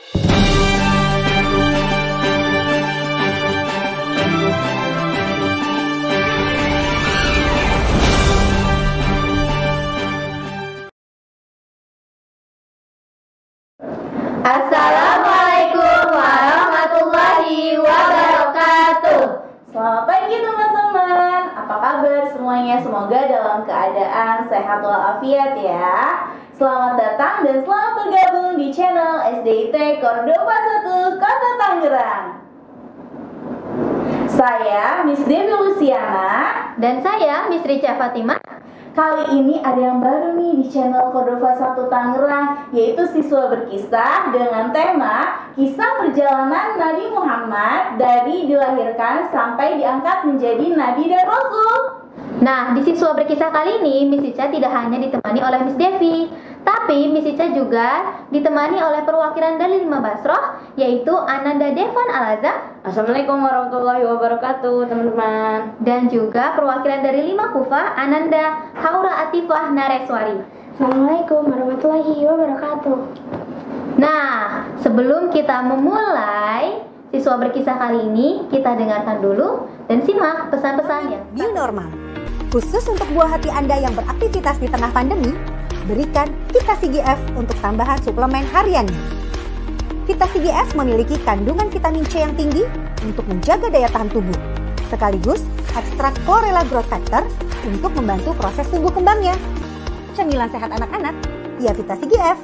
Assalamualaikum warahmatullahi wabarakatuh. Selamat pagi teman-teman. Apa kabar semuanya? Semoga dalam keadaan sehat walafiat ya. Selamat datang dan selamat bergabung di channel SDIT Cordova 1 Kota Tangerang. Saya Miss Devi Luciana dan saya Miss Rica Fatimah. Kali ini ada yang baru nih di channel Cordova 1 Tangerang, yaitu Siswa Berkisah dengan tema Kisah Perjalanan Nabi Muhammad dari dilahirkan sampai diangkat menjadi Nabi dan Rasul. Nah, di Siswa Berkisah kali ini, Miss Ica tidak hanya ditemani oleh Miss Devi, tapi Miss Ica juga ditemani oleh perwakilan dari 5 Basroh, yaitu Ananda Devan Al-Azhar. Assalamualaikum warahmatullahi wabarakatuh, teman-teman. Dan juga perwakilan dari 5 Kufa, Ananda Haura Atifah Nareswari. Assalamualaikum warahmatullahi wabarakatuh. Nah, sebelum kita memulai Siswa Berkisah kali ini, kita dengarkan dulu dan simak pesan-pesannya. New Normal, khusus untuk buah hati Anda yang beraktivitas di tengah pandemi, berikan Vitasi GF untuk tambahan suplemen hariannya. Vitasi GF memiliki kandungan vitamin C yang tinggi untuk menjaga daya tahan tubuh, sekaligus ekstrak chlorella growth factor untuk membantu proses tumbuh kembangnya. Cemilan sehat anak-anak, ya Vitasi GF.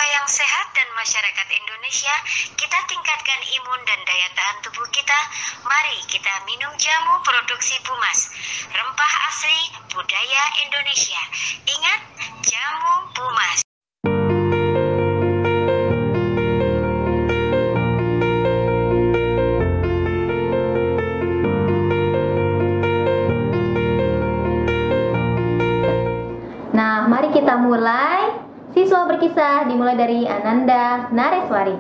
Yang sehat dan masyarakat Indonesia, kita tingkatkan imun dan daya tahan tubuh kita. Mari kita minum jamu produksi Bumas, rempah asli budaya Indonesia. Ingat, jamu Bumas. Nah, mari kita mulai. Siswa Berkisah dimulai dari Ananda Nareswari.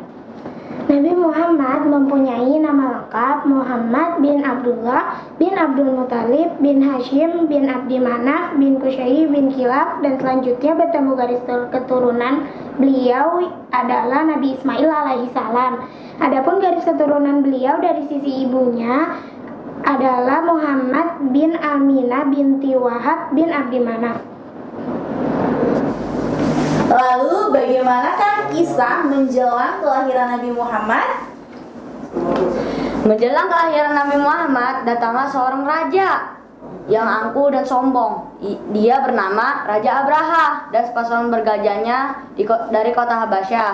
Nabi Muhammad mempunyai nama lengkap Muhammad bin Abdullah bin Abdul Muthalib bin Hashim bin Abdi Manaf bin Qusay bin Kilab, dan selanjutnya bertemu garis keturunan beliau adalah Nabi Ismail alaihi salam. Adapun garis keturunan beliau dari sisi ibunya adalah Muhammad bin Aminah binti Wahab bin Abdi Manaf. Lalu bagaimanakah kisah menjelang kelahiran Nabi Muhammad? Menjelang kelahiran Nabi Muhammad, datanglah seorang raja yang angkuh dan sombong. Dia bernama Raja Abraha dan sepasukan bergajahnya dari kota Habasyah.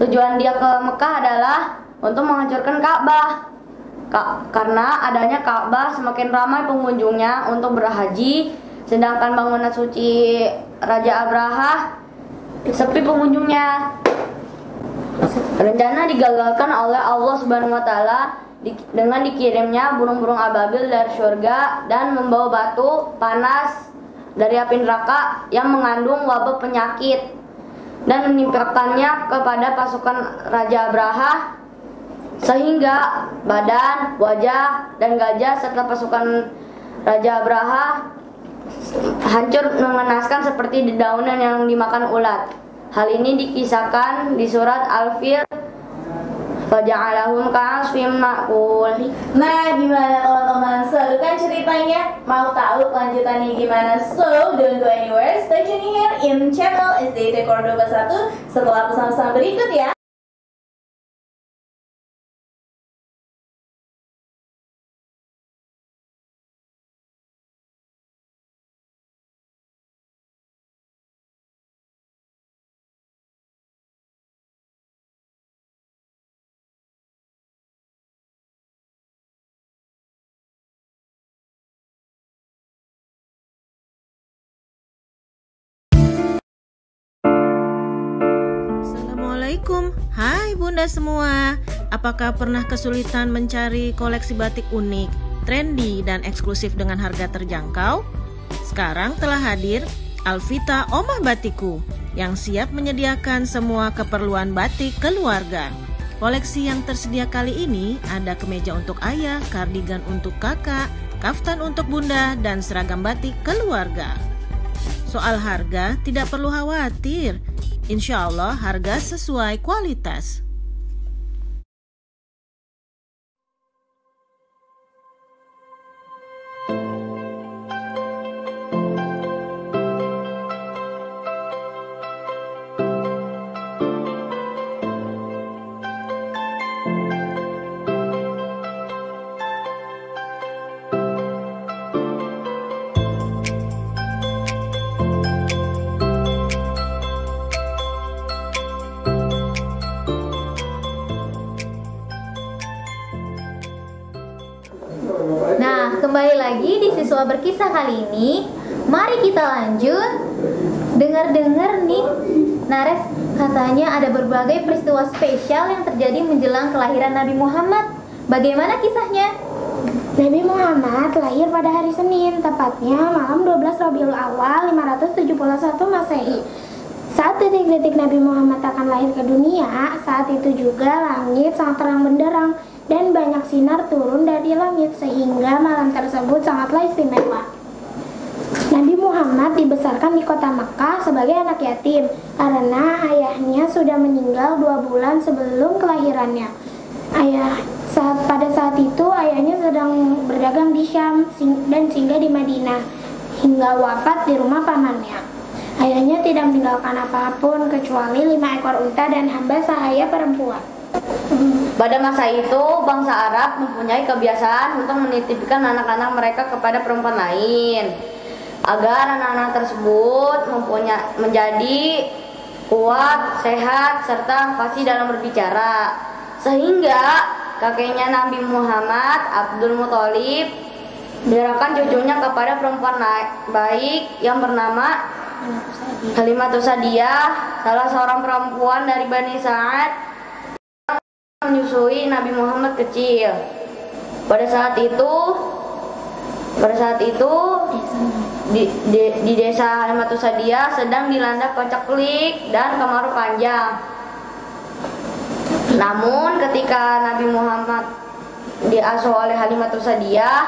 Tujuan dia ke Mekah adalah untuk menghancurkan Ka'bah. Karena adanya Ka'bah semakin ramai pengunjungnya untuk berhaji, sedangkan bangunan suci Raja Abraha sepi pengunjungnya. Rencana digagalkan oleh Allah Subhanahu wa taala dengan dikirimnya burung-burung ababil dari surga dan membawa batu panas dari api neraka yang mengandung wabah penyakit dan menimpakannya kepada pasukan Raja Abraha, sehingga badan, wajah, dan gajah serta pasukan Raja Abraha hancur mengenaskan seperti dedaunan yang dimakan ulat. Hal ini dikisahkan di surat Al-Fil. Faja'alahum ka'asfim ma'kul. Nah, gimana teman-teman? Seru kan ceritanya? Mau tahu kelanjutannya gimana? So, don't go anywhere. Stay tune here in channel SDIT Cordova 1 setelah pesan-pesan berikut ya. bunda semua, apakah pernah kesulitan mencari koleksi batik unik, trendy, dan eksklusif dengan harga terjangkau? Sekarang telah hadir Alvita Omah Batikku yang siap menyediakan semua keperluan batik keluarga. Koleksi yang tersedia kali ini ada kemeja untuk ayah, kardigan untuk kakak, kaftan untuk bunda, dan seragam batik keluarga. Soal harga tidak perlu khawatir, insya Allah harga sesuai kualitas. Nah, kembali lagi di siswa berkisah kali ini. Mari kita lanjut. Dengar-dengar nih, Nares, katanya ada berbagai peristiwa spesial yang terjadi menjelang kelahiran Nabi Muhammad. Bagaimana kisahnya? Nabi Muhammad lahir pada hari Senin, tepatnya malam 12 Rabiul Awal 571 Masehi. Saat detik-detik Nabi Muhammad akan lahir ke dunia, saat itu juga langit sangat terang benderang dan banyak sinar turun dari langit sehingga malam tersebut sangatlah istimewa. Nabi Muhammad dibesarkan di kota Makkah sebagai anak yatim karena ayahnya sudah meninggal 2 bulan sebelum kelahirannya. Pada saat itu ayahnya sedang berdagang di Syam dan singgah di Madinah hingga wafat di rumah pamannya. Ayahnya tidak meninggalkan apapun kecuali 5 ekor unta dan hamba sahaya perempuan. Pada masa itu, bangsa Arab mempunyai kebiasaan untuk menitipkan anak-anak mereka kepada perempuan lain agar anak-anak tersebut menjadi kuat, sehat, serta fasih dalam berbicara. Sehingga kakeknya Nabi Muhammad, Abdul Muthalib, menyerahkan cucunya kepada perempuan baik yang bernama Halimatus Sa'diyah, salah seorang perempuan dari Bani Sa'ad menyusui Nabi Muhammad kecil. Pada saat itu di desa Halimatus Sa'diyah sedang dilanda paceklik dan kemarau panjang. Namun ketika Nabi Muhammad diasuh oleh Halimatus Sa'diyah,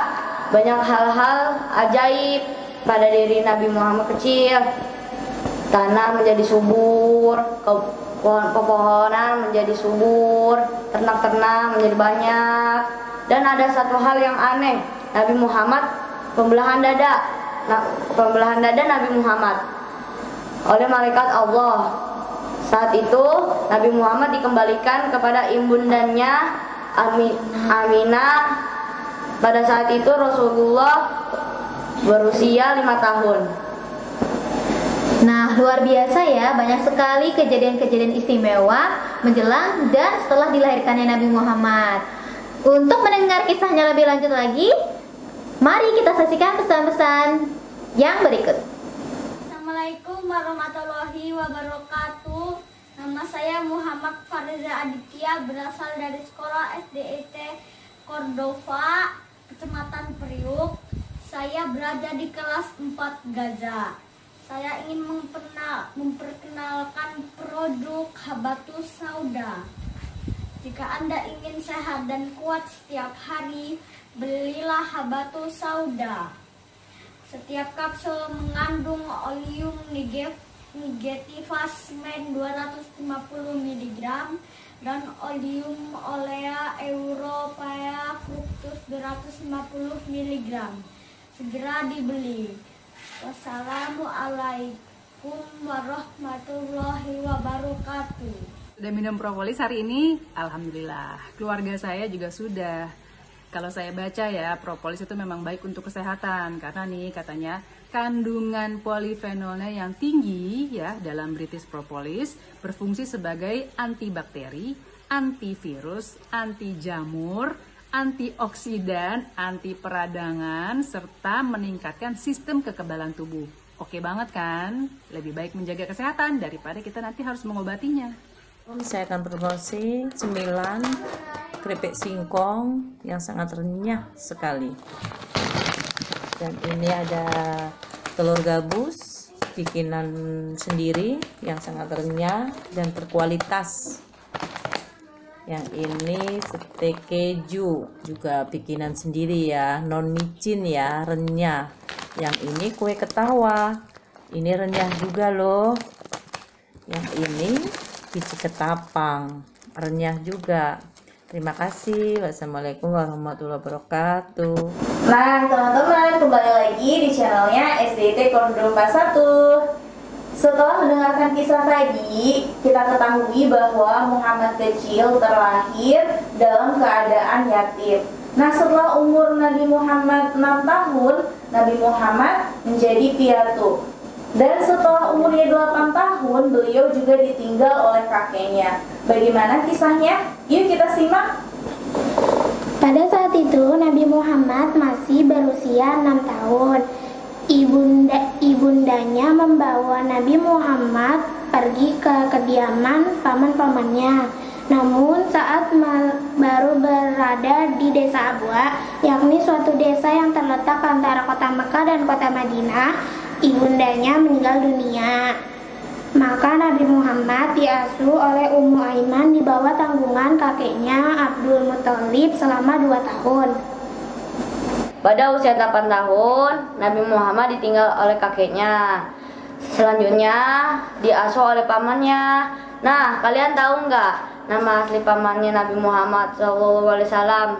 banyak hal-hal ajaib pada diri Nabi Muhammad kecil. Tanah menjadi subur, pepohonan menjadi subur, ternak-ternak menjadi banyak. Dan ada satu hal yang aneh, Nabi Muhammad pembelahan dada Nabi Muhammad oleh malaikat Allah. Saat itu Nabi Muhammad dikembalikan kepada ibundanya Aminah. Pada saat itu Rasulullah berusia 5 tahun. Nah, luar biasa ya, banyak sekali kejadian-kejadian istimewa menjelang dan setelah dilahirkannya Nabi Muhammad. Untuk mendengar kisahnya lebih lanjut lagi, mari kita saksikan pesan-pesan yang berikut. Assalamualaikum warahmatullahi wabarakatuh. Nama saya Muhammad Fariza Aditya, berasal dari sekolah SDIT Cordova, Kecamatan Priuk. Saya berada di kelas 4 Gaza. Saya ingin memperkenalkan produk Habatus Sauda. Jika Anda ingin sehat dan kuat setiap hari, belilah Habatus Sauda. Setiap kapsul mengandung oleum negativas men 250 mg dan oleum olea europea fructus 250 mg. Segera dibeli. Wassalamualaikum warahmatullahi wabarakatuh. Sudah minum propolis hari ini? Alhamdulillah. Keluarga saya juga sudah. Kalau saya baca ya, propolis itu memang baik untuk kesehatan karena nih katanya kandungan polifenolnya yang tinggi ya dalam British propolis berfungsi sebagai antibakteri, antivirus, anti jamur, antioksidan, anti peradangan, serta meningkatkan sistem kekebalan tubuh. Oke banget kan? Lebih baik menjaga kesehatan daripada kita nanti harus mengobatinya. Saya akan promosi cemilan keripik singkong yang sangat renyah sekali. Dan ini ada telur gabus bikinan sendiri yang sangat renyah dan berkualitas. Yang ini steak keju juga bikinan sendiri ya, non micin ya, renyah. Yang ini kue ketawa, ini renyah juga loh. Yang ini biji ketapang, renyah juga. Terima kasih. Wassalamualaikum warahmatullahi wabarakatuh. Nah teman-teman, kembali lagi di channelnya SDT Koridor 41. Setelah mendengarkan kisah tadi, kita ketahui bahwa Muhammad kecil terlahir dalam keadaan yatim. Nah setelah umur Nabi Muhammad 6 tahun, Nabi Muhammad menjadi piatu. Dan setelah umurnya 8 tahun, beliau juga ditinggal oleh kakeknya. Bagaimana kisahnya? Yuk kita simak. Pada saat itu Nabi Muhammad masih berusia 6 tahun. Ibundanya membawa Nabi Muhammad pergi ke kediaman paman-pamannya. Namun saat baru berada di desa Abwa, yakni suatu desa yang terletak antara kota Mekah dan kota Madinah, ibundanya meninggal dunia. Maka Nabi Muhammad diasuh oleh Ummu Aiman di bawah tanggungan kakeknya Abdul Muthalib selama 2 tahun. Pada usia 8 tahun, Nabi Muhammad ditinggal oleh kakeknya. Selanjutnya diasuh oleh pamannya. Nah, kalian tahu nggak nama asli pamannya Nabi Muhammad SAW?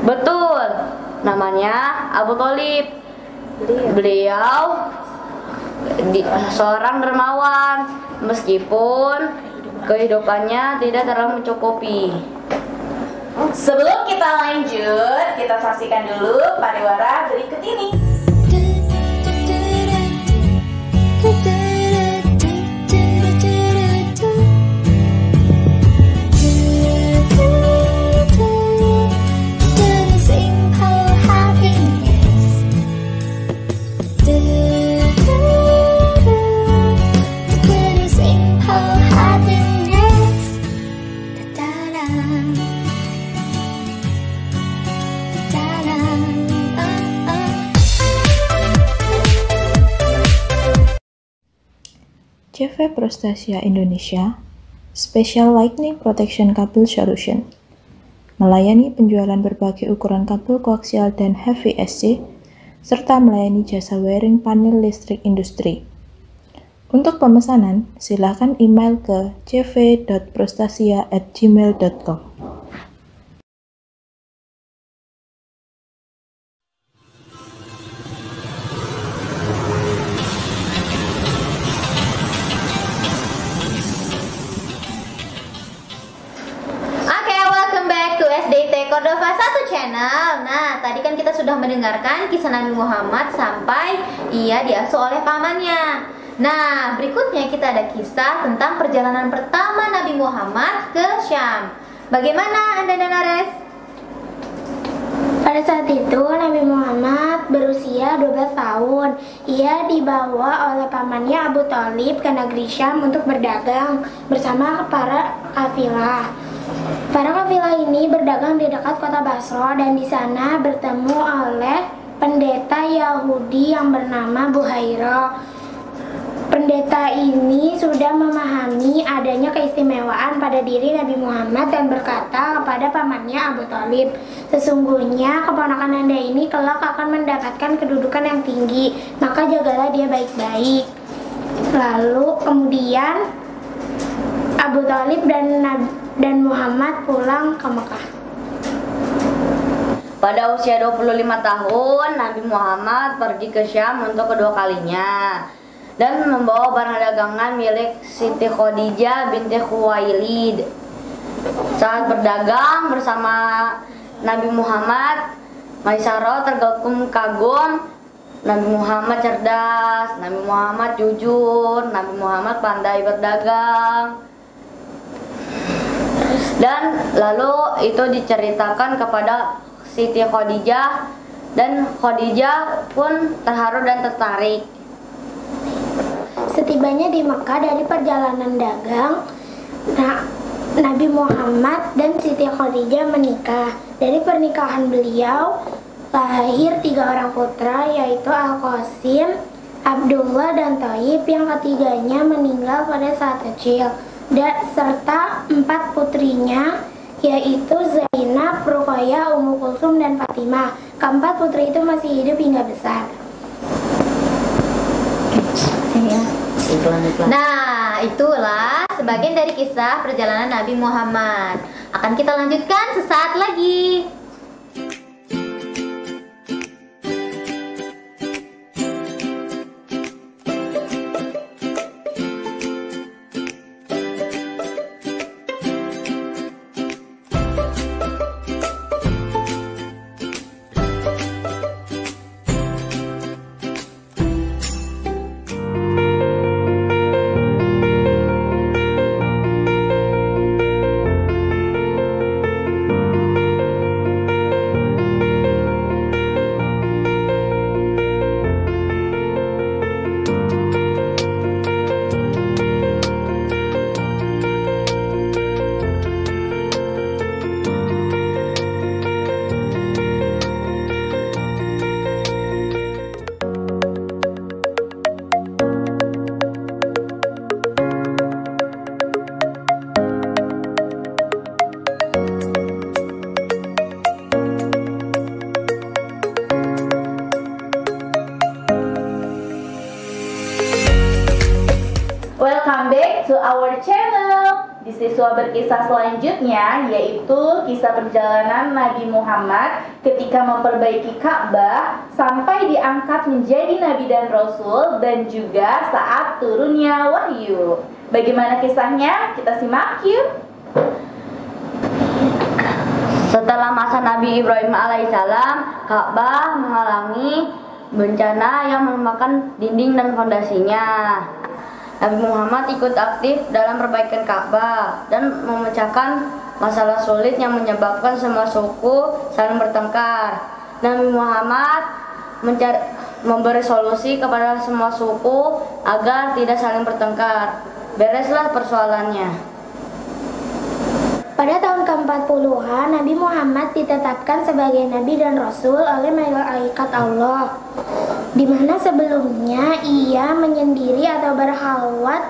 Betul, namanya Abu Thalib. Beliau seorang dermawan, meskipun kehidupannya tidak terlalu mencukupi. Sebelum kita lanjut, kita saksikan dulu pariwara berikut ini. CV Prostasia Indonesia Special Lightning Protection Cable Solution melayani penjualan berbagai ukuran kabel koaksial dan HVSC serta melayani jasa wiring panel listrik industri. Untuk pemesanan, silakan email ke cv.prostasia@gmail.com. Cordova 1 channel. Nah, tadi kan kita sudah mendengarkan kisah Nabi Muhammad sampai ia diasuh oleh pamannya. Nah, berikutnya kita ada kisah tentang perjalanan pertama Nabi Muhammad ke Syam. Bagaimana Anda dan Ares? Pada saat itu Nabi Muhammad berusia 12 tahun. Ia dibawa oleh pamannya Abu Thalib ke negeri Syam untuk berdagang bersama para kafilah. Para kafilah ini berdagang di dekat kota Basra dan di sana bertemu oleh pendeta Yahudi yang bernama Buhairah. Pendeta ini sudah memahami adanya keistimewaan pada diri Nabi Muhammad dan berkata kepada pamannya Abu Thalib, "Sesungguhnya keponakan Anda ini kelak akan mendapatkan kedudukan yang tinggi, maka jagalah dia baik-baik." Lalu kemudian Abu Thalib dan Muhammad pulang ke Mekah. Pada usia 25 tahun, Nabi Muhammad pergi ke Syam untuk kedua kalinya dan membawa barang dagangan milik Siti Khadijah binti Khuwailid. Saat berdagang bersama Nabi Muhammad, Maisarah terkagum-kagum. Nabi Muhammad cerdas, Nabi Muhammad jujur, Nabi Muhammad pandai berdagang. Dan lalu itu diceritakan kepada Siti Khadijah dan Khadijah pun terharu dan tertarik. Setibanya di Mekah dari perjalanan dagang, Nah, Nabi Muhammad dan Siti Khadijah menikah. Dari pernikahan beliau lahir 3 orang putra, yaitu Al-Qasim, Abdullah, dan Thayyib. Yang ketiganya meninggal pada saat kecil. Serta 4 putrinya, yaitu Zainab, Ruqayyah, Ummu Kulsum, dan Fatimah. Keempat putri itu masih hidup hingga besar. Nah, itulah sebagian dari kisah perjalanan Nabi Muhammad. Akan kita lanjutkan sesaat lagi. Welcome back to our channel. Di siswa berkisah selanjutnya, yaitu kisah perjalanan Nabi Muhammad ketika memperbaiki Ka'bah sampai diangkat menjadi Nabi dan Rasul, dan juga saat turunnya wahyu. Bagaimana kisahnya? Kita simak yuk. Setelah masa Nabi Ibrahim alaihissalam, Ka'bah mengalami bencana yang melemahkan dinding dan fondasinya. Nabi Muhammad ikut aktif dalam perbaikan Ka'bah dan memecahkan masalah sulit yang menyebabkan semua suku saling bertengkar. Nabi Muhammad memberi solusi kepada semua suku agar tidak saling bertengkar. Bereslah persoalannya. Pada tahun ke-40-an, Nabi Muhammad ditetapkan sebagai Nabi dan Rasul oleh malaikat Allah, di mana sebelumnya ia menyendiri atau berhalwat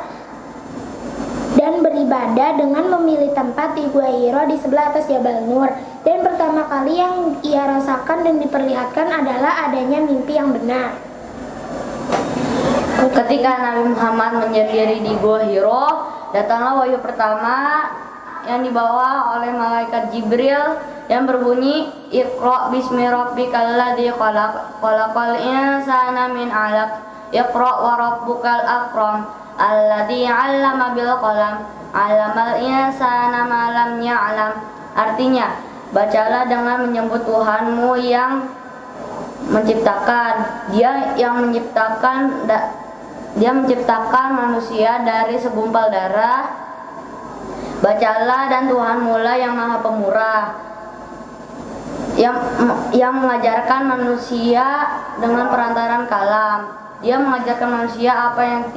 dan beribadah dengan memilih tempat di Gua Hiro di sebelah atas Jabal Nur. Dan pertama kali yang ia rasakan dan diperlihatkan adalah adanya mimpi yang benar. Ketika Nabi Muhammad menyendiri di Gua Hiro, datanglah wahyu pertama yang dibawa oleh malaikat Jibril yang berbunyi, Iqra bismi rabbikal ladzi khalaq, khalaqal insana min 'alaq, Iqra wa rabbukal akram, alladzi 'allama bil qalam, 'allamal insana ma lam ya'lam. Artinya, bacalah dengan menyebut Tuhanmu yang menciptakan. Dia menciptakan manusia dari segumpal darah. Bacalah, dan Tuhan mula yang maha pemurah, yang mengajarkan manusia dengan perantaran kalam. Dia mengajarkan manusia apa yang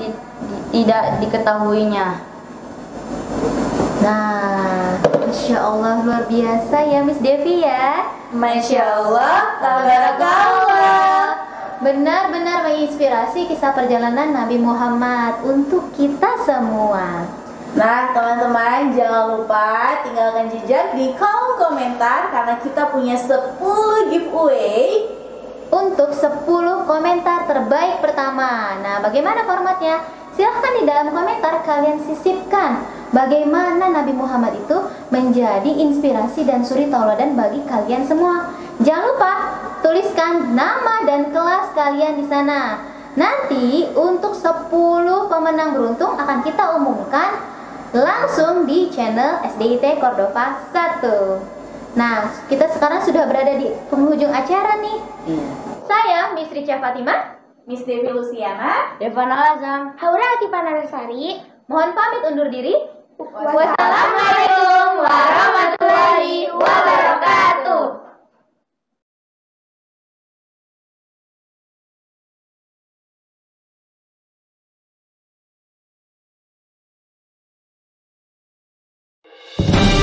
tidak diketahuinya. Nah, Masya Allah, luar biasa ya Miss Devi ya. Masya Allah, tabarakallah. Benar-benar menginspirasi kisah perjalanan Nabi Muhammad untuk kita semua. Nah, teman-teman, jangan lupa tinggalkan jejak di kolom komentar karena kita punya 10 giveaway untuk 10 komentar terbaik pertama. Nah, bagaimana formatnya? Silahkan di dalam komentar kalian sisipkan bagaimana Nabi Muhammad itu menjadi inspirasi dan suri tauladan bagi kalian semua. Jangan lupa tuliskan nama dan kelas kalian di sana. Nanti untuk 10 pemenang beruntung akan kita umumkan langsung di channel SDIT Cordova 1. Nah, kita sekarang sudah berada di penghujung acara nih. Saya Miss Richa Fatimah, Miss Devi Luciana, Devan Azam, Haura Atifah Narasari, mohon pamit undur diri. Wassalamualaikum warahmatullahi wabarakatuh. Bye.